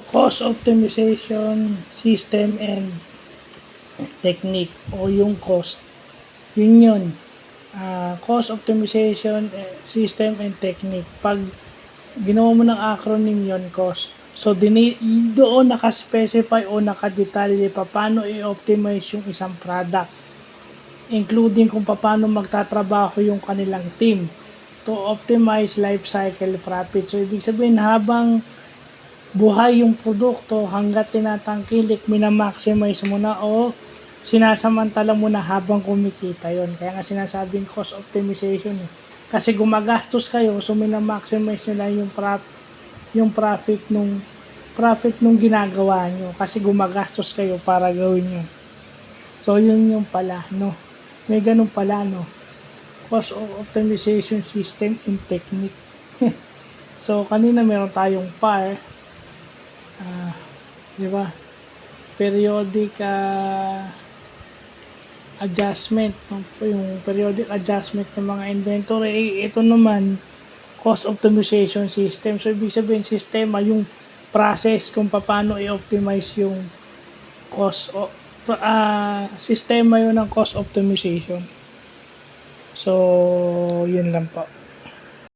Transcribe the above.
cost optimization system and technique o yung cost. Yun. Cost optimization system and technique. Pag ginawa mo ng acronym yon, cost. So, doon naka-specify o nakadetalye pa paano i-optimize yung isang product, including kung paano magtatrabaho yung kanilang team to optimize life cycle profit. So, ibig sabihin, habang buhay yung produkto, hanggat tinatangkilik, minamaximize mo na o sinasamantala mo na habang kumikita yon. Kaya nga sinasabing cost optimization eh. Kasi gumagastos kayo, so minamaximize nyo lang yung profit nung ginagawa nyo kasi gumagastos kayo para gawin nyo. So yun yung pala, no, may ganun pala, no, cost optimization system and technique. So kanina meron tayong PAR, di ba, periodic adjustment, no? Yung periodic adjustment ng mga inventory. Ito naman cost optimization system. So, ibig sabihin, sistema, yung process kung paano i-optimize yung cost. Sistema yun ng cost optimization. So, yun lang po.